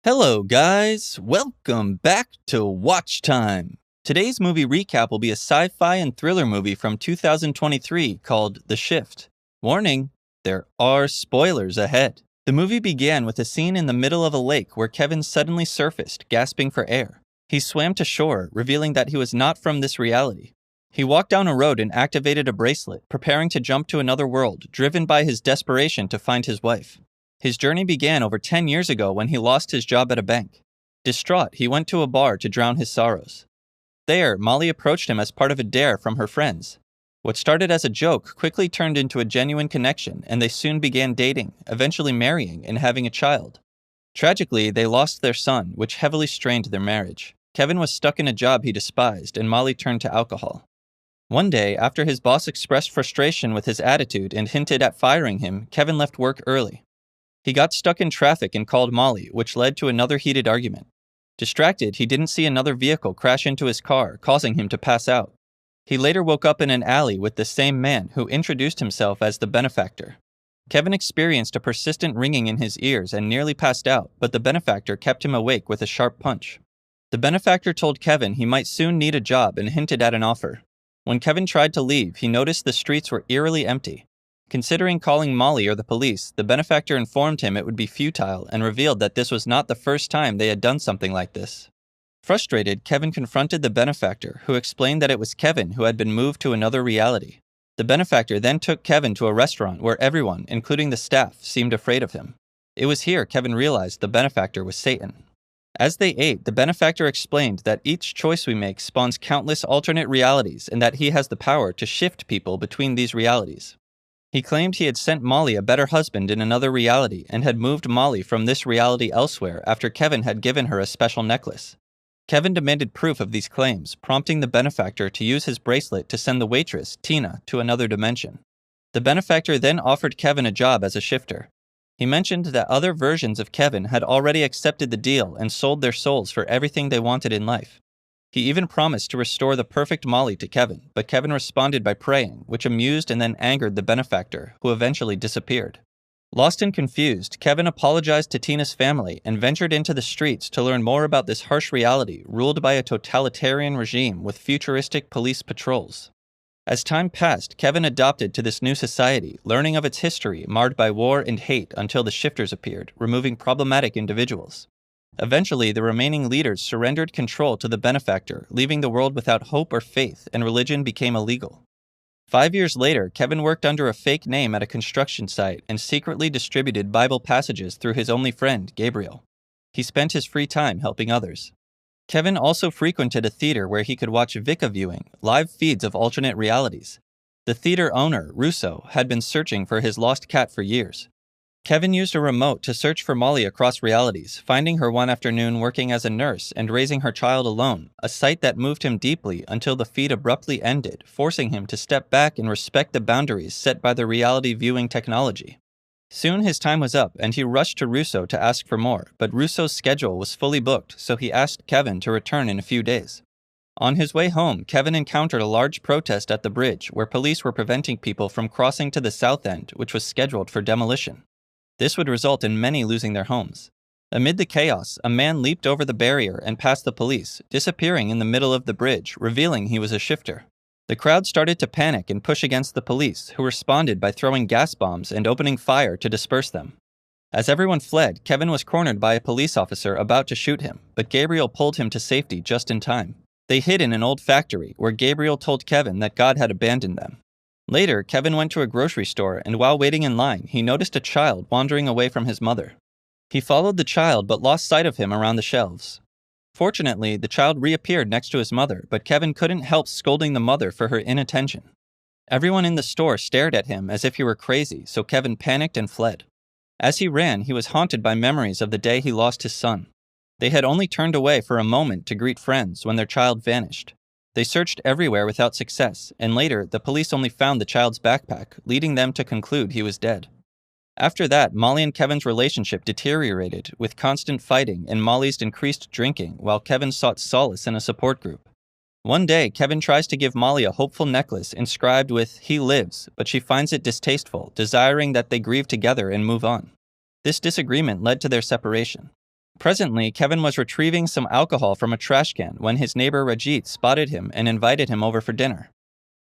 Hello, guys. Welcome back to Watch Time. Today's movie recap will be a sci-fi and thriller movie from 2023 called The Shift. Warning, there are spoilers ahead. The movie began with a scene in the middle of a lake where Kevin suddenly surfaced, gasping for air. He swam to shore, revealing that he was not from this reality. He walked down a road and activated a bracelet, preparing to jump to another world, driven by his desperation to find his wife. His journey began over 10 years ago when he lost his job at a bank. Distraught, he went to a bar to drown his sorrows. There, Molly approached him as part of a dare from her friends. What started as a joke quickly turned into a genuine connection, and they soon began dating, eventually marrying and having a child. Tragically, they lost their son, which heavily strained their marriage. Kevin was stuck in a job he despised, and Molly turned to alcohol. One day, after his boss expressed frustration with his attitude and hinted at firing him, Kevin left work early. He got stuck in traffic and called Molly, which led to another heated argument. Distracted, he didn't see another vehicle crash into his car, causing him to pass out. He later woke up in an alley with the same man, who introduced himself as the benefactor. Kevin experienced a persistent ringing in his ears and nearly passed out, but the benefactor kept him awake with a sharp punch. The benefactor told Kevin he might soon need a job and hinted at an offer. When Kevin tried to leave, he noticed the streets were eerily empty. Considering calling Molly or the police, the benefactor informed him it would be futile and revealed that this was not the first time they had done something like this. Frustrated, Kevin confronted the benefactor, who explained that it was Kevin who had been moved to another reality. The benefactor then took Kevin to a restaurant where everyone, including the staff, seemed afraid of him. It was here Kevin realized the benefactor was Satan. As they ate, the benefactor explained that each choice we make spawns countless alternate realities and that he has the power to shift people between these realities. He claimed he had sent Molly a better husband in another reality and had moved Molly from this reality elsewhere after Kevin had given her a special necklace. Kevin demanded proof of these claims, prompting the benefactor to use his bracelet to send the waitress, Tina, to another dimension. The benefactor then offered Kevin a job as a shifter. He mentioned that other versions of Kevin had already accepted the deal and sold their souls for everything they wanted in life. He even promised to restore the perfect Molly to Kevin, but Kevin responded by praying, which amused and then angered the benefactor, who eventually disappeared. Lost and confused, Kevin apologized to Tina's family and ventured into the streets to learn more about this harsh reality ruled by a totalitarian regime with futuristic police patrols. As time passed, Kevin adopted to this new society, learning of its history marred by war and hate until the shifters appeared, removing problematic individuals. Eventually, the remaining leaders surrendered control to the benefactor, leaving the world without hope or faith, and religion became illegal. 5 years later, Kevin worked under a fake name at a construction site and secretly distributed Bible passages through his only friend, Gabriel. He spent his free time helping others. Kevin also frequented a theater where he could watch Vika viewing, live feeds of alternate realities. The theater owner, Russo, had been searching for his lost cat for years. Kevin used a remote to search for Molly across realities, finding her one afternoon working as a nurse and raising her child alone, a sight that moved him deeply until the feed abruptly ended, forcing him to step back and respect the boundaries set by the reality viewing technology. Soon his time was up, and he rushed to Russo to ask for more, but Russo's schedule was fully booked, so he asked Kevin to return in a few days. On his way home, Kevin encountered a large protest at the bridge, where police were preventing people from crossing to the south end, which was scheduled for demolition. This would result in many losing their homes. Amid the chaos, a man leaped over the barrier and past the police, disappearing in the middle of the bridge, revealing he was a shifter. The crowd started to panic and push against the police, who responded by throwing gas bombs and opening fire to disperse them. As everyone fled, Kevin was cornered by a police officer about to shoot him, but Gabriel pulled him to safety just in time. They hid in an old factory, where Gabriel told Kevin that God had abandoned them. Later, Kevin went to a grocery store, and while waiting in line, he noticed a child wandering away from his mother. He followed the child but lost sight of him around the shelves. Fortunately, the child reappeared next to his mother, but Kevin couldn't help scolding the mother for her inattention. Everyone in the store stared at him as if he were crazy, so Kevin panicked and fled. As he ran, he was haunted by memories of the day he lost his son. They had only turned away for a moment to greet friends when their child vanished. They searched everywhere without success, and later, the police only found the child's backpack, leading them to conclude he was dead. After that, Molly and Kevin's relationship deteriorated, with constant fighting and Molly's increased drinking, while Kevin sought solace in a support group. One day, Kevin tries to give Molly a hopeful necklace inscribed with "He lives," but she finds it distasteful, desiring that they grieve together and move on. This disagreement led to their separation. Presently, Kevin was retrieving some alcohol from a trash can when his neighbor Rajit spotted him and invited him over for dinner.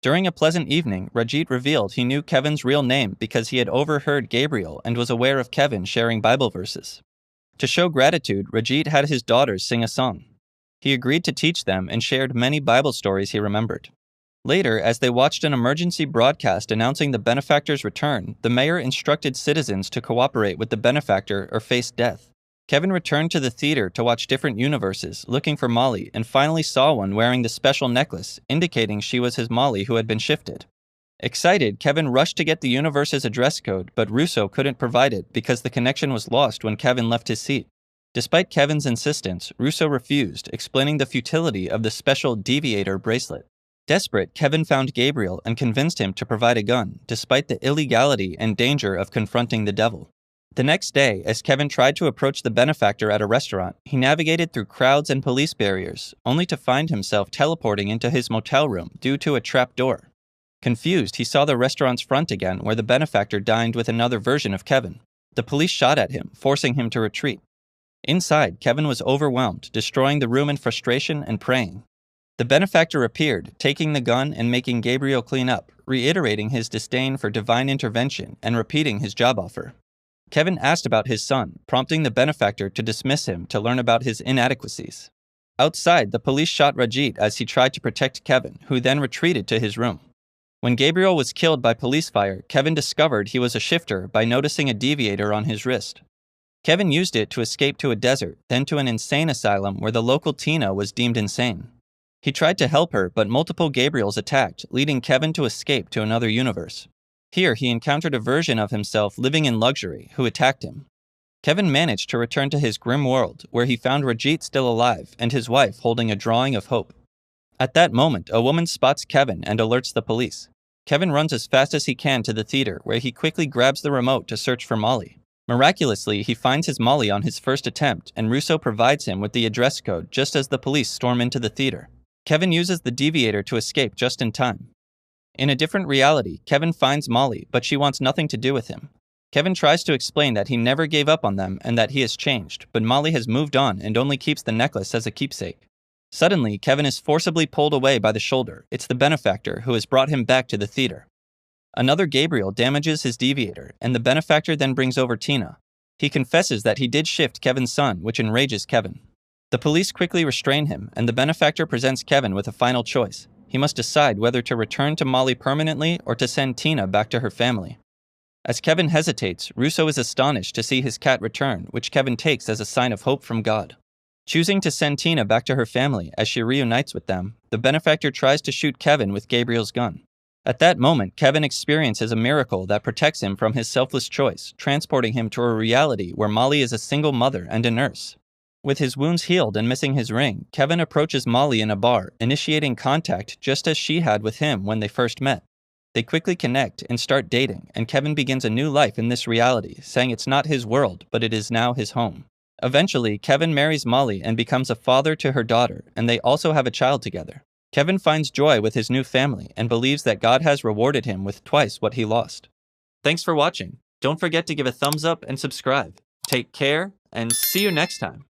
During a pleasant evening, Rajit revealed he knew Kevin's real name because he had overheard Gabriel and was aware of Kevin sharing Bible verses. To show gratitude, Rajit had his daughters sing a song. He agreed to teach them and shared many Bible stories he remembered. Later, as they watched an emergency broadcast announcing the benefactor's return, the mayor instructed citizens to cooperate with the benefactor or face death. Kevin returned to the theater to watch different universes, looking for Molly, and finally saw one wearing the special necklace, indicating she was his Molly who had been shifted. Excited, Kevin rushed to get the universe's address code, but Russo couldn't provide it because the connection was lost when Kevin left his seat. Despite Kevin's insistence, Russo refused, explaining the futility of the special deviator bracelet. Desperate, Kevin found Gabriel and convinced him to provide a gun, despite the illegality and danger of confronting the devil. The next day, as Kevin tried to approach the benefactor at a restaurant, he navigated through crowds and police barriers, only to find himself teleporting into his motel room due to a trap door. Confused, he saw the restaurant's front again where the benefactor dined with another version of Kevin. The police shot at him, forcing him to retreat. Inside, Kevin was overwhelmed, destroying the room in frustration and praying. The benefactor appeared, taking the gun and making Gabriel clean up, reiterating his disdain for divine intervention and repeating his job offer. Kevin asked about his son, prompting the benefactor to dismiss him to learn about his inadequacies. Outside, the police shot Rajit as he tried to protect Kevin, who then retreated to his room. When Gabriel was killed by police fire, Kevin discovered he was a shifter by noticing a deviator on his wrist. Kevin used it to escape to a desert, then to an insane asylum where the local Tina was deemed insane. He tried to help her, but multiple Gabriels attacked, leading Kevin to escape to another universe. Here, he encountered a version of himself living in luxury, who attacked him. Kevin managed to return to his grim world, where he found Rajit still alive and his wife holding a drawing of hope. At that moment, a woman spots Kevin and alerts the police. Kevin runs as fast as he can to the theater, where he quickly grabs the remote to search for Molly. Miraculously, he finds his Molly on his first attempt, and Russo provides him with the address code just as the police storm into the theater. Kevin uses the deviator to escape just in time. In a different reality, Kevin finds Molly, but she wants nothing to do with him. Kevin tries to explain that he never gave up on them and that he has changed, but Molly has moved on and only keeps the necklace as a keepsake. Suddenly, Kevin is forcibly pulled away by the shoulder. It's the benefactor who has brought him back to the theater. Another Gabriel damages his deviator, and the benefactor then brings over Tina. He confesses that he did shift Kevin's son, which enrages Kevin. The police quickly restrain him, and the benefactor presents Kevin with a final choice. He must decide whether to return to Molly permanently or to send Tina back to her family. As Kevin hesitates, Russo is astonished to see his cat return, which Kevin takes as a sign of hope from God. Choosing to send Tina back to her family as she reunites with them, the benefactor tries to shoot Kevin with Gabriel's gun. At that moment, Kevin experiences a miracle that protects him from his selfless choice, transporting him to a reality where Molly is a single mother and a nurse. With his wounds healed and missing his ring, Kevin approaches Molly in a bar, initiating contact just as she had with him when they first met. They quickly connect and start dating, and Kevin begins a new life in this reality, saying it's not his world, but it is now his home. Eventually, Kevin marries Molly and becomes a father to her daughter, and they also have a child together. Kevin finds joy with his new family and believes that God has rewarded him with twice what he lost. Thanks for watching. Don't forget to give a thumbs up and subscribe. Take care, and see you next time.